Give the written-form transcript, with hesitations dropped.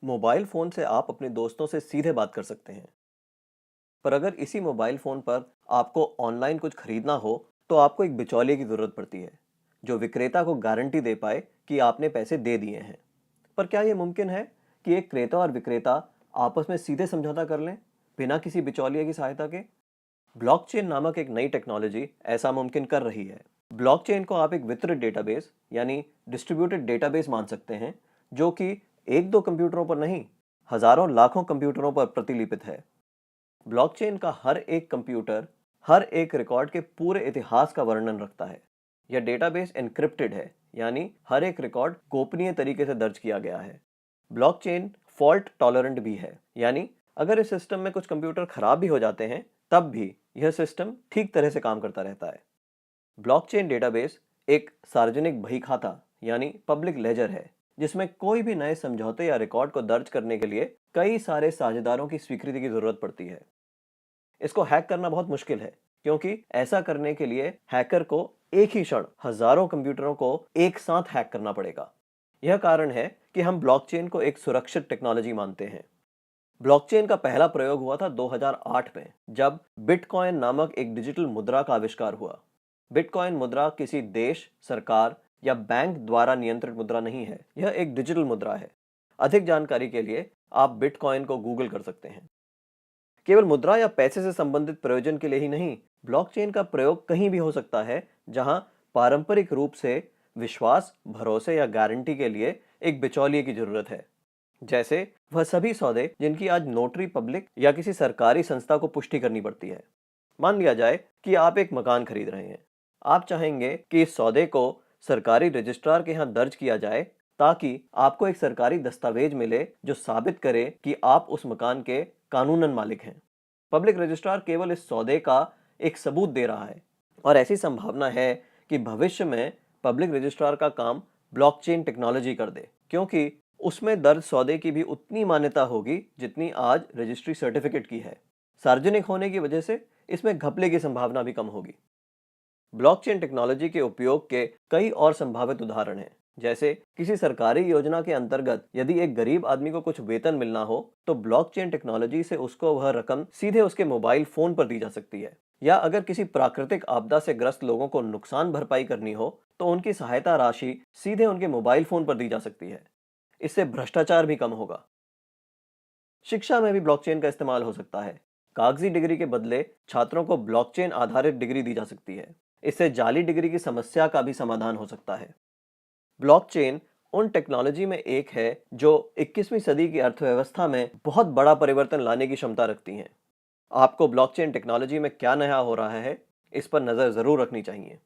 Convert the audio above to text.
Mobile phone से आप अपने दोस्तों से सीधे बात कर सकते हैं। पर अगर इसी मोबाइल फ़ोन पर आपको ऑनलाइन कुछ खरीदना हो, तो आपको एक बिचौलिए की ज़रूरत पड़ती है, जो विक्रेता को गारंटी दे पाए कि आपने पैसे दे दिए हैं। पर क्या ये मुमकिन है कि एक क्रेता और विक्रेता आपस में सीधे समझौता कर लें, बिना किसी बिचौलिए की सहायता के? ब्लॉकचेन नामक एक नई टेक्नोलॉजी ऐसा मुमकिन कर रही है। ब्लॉकचेन को आप एक वितरित डेटाबेस यानी डिस्ट्रीब्यूटेड डेटाबेस मान सकते हैं, जो कि एक दो कंप्यूटरों पर नहीं, हजारों लाखों कंप्यूटरों पर प्रतिलिपित है। ब्लॉकचेन का हर एक कंप्यूटर हर एक रिकॉर्ड के पूरे इतिहास का वर्णन रखता है। यह डेटाबेस एन्क्रिप्टेड है, यानी हर एक रिकॉर्ड गोपनीय तरीके से दर्ज किया गया है। ब्लॉकचेन फॉल्ट टॉलरेंट भी है, यानी अगर इस सिस्टम में कुछ कंप्यूटर खराब भी हो जाते हैं, तब भी यह सिस्टम ठीक तरह से काम करता रहता है। ब्लॉकचेन डेटाबेस एक सार्वजनिक बही खाता यानी पब्लिक लेजर है, जिसमें कोई भी नए समझौते या रिकॉर्ड को दर्ज करने के लिए कई सारे साझेदारों की स्वीकृति की जरूरत पड़ती है। इसको हैक करना बहुत मुश्किल है, क्योंकि ऐसा करने के लिए हैकर को एक ही क्षण हजारों कंप्यूटरों को एक साथ हैक करना पड़ेगा। यह कारण है कि हम ब्लॉकचेन को एक सुरक्षित टेक्नोलॉजी मानते हैं। ब्लॉकचेन का पहला प्रयोग हुआ था 2008 में, जब बिटकॉइन नामक एक डिजिटल मुद्रा का आविष्कार हुआ। बिटकॉइन मुद्रा किसी देश, सरकार या बैंक द्वारा नियंत्रित मुद्रा नहीं है, यह एक डिजिटल मुद्रा है। अधिक जानकारी के लिए आप बिटकॉइन को गूगल कर सकते हैं। केवल मुद्रा या पैसे से संबंधित प्रयोजन के लिए ही नहीं, ब्लॉकचेन का प्रयोग कहीं भी हो सकता है जहां पारंपरिक रूप से विश्वास, भरोसे या गारंटी के लिए एक बिचौलिए की जरूरत है। जैसे वह सभी सौदे जिनकी आज नोटरी पब्लिक या किसी सरकारी संस्था को पुष्टि करनी पड़ती है। मान लिया जाए कि आप एक मकान खरीद रहे हैं। आप चाहेंगे कि इस सौदे को सरकारी रजिस्ट्रार के यहाँ दर्ज किया जाए, ताकि आपको एक सरकारी दस्तावेज मिले जो साबित करे कि आप उस मकान के कानूनन मालिक हैं। पब्लिक रजिस्ट्रार केवल इस सौदे का एक सबूत दे रहा है, और ऐसी संभावना है कि भविष्य में पब्लिक रजिस्ट्रार का काम ब्लॉकचेन टेक्नोलॉजी कर दे, क्योंकि उसमें दर्ज सौदे की भी उतनी मान्यता होगी जितनी आज रजिस्ट्री सर्टिफिकेट की है। सार्वजनिक होने की वजह से इसमें घपले की संभावना भी कम होगी। ब्लॉकचेन टेक्नोलॉजी के उपयोग के कई और संभावित उदाहरण हैं। जैसे किसी सरकारी योजना के अंतर्गत यदि एक गरीब आदमी को कुछ वेतन मिलना हो, तो ब्लॉकचेन टेक्नोलॉजी से उसको वह रकम सीधे उसके मोबाइल फोन पर दी जा सकती है। या अगर किसी प्राकृतिक आपदा से ग्रस्त लोगों को नुकसान भरपाई करनी हो, तो उनकी सहायता राशि सीधे उनके मोबाइल फोन पर दी जा सकती है। इससे भ्रष्टाचार भी कम होगा। शिक्षा में भी ब्लॉकचेन का इस्तेमाल हो सकता है। कागजी डिग्री के बदले छात्रों को ब्लॉकचेन आधारित डिग्री दी जा सकती है। इससे जाली डिग्री की समस्या का भी समाधान हो सकता है। ब्लॉकचेन उन टेक्नोलॉजी में एक है जो 21वीं सदी की अर्थव्यवस्था में बहुत बड़ा परिवर्तन लाने की क्षमता रखती हैं। आपको ब्लॉकचेन टेक्नोलॉजी में क्या नया हो रहा है, इस पर नजर जरूर रखनी चाहिए।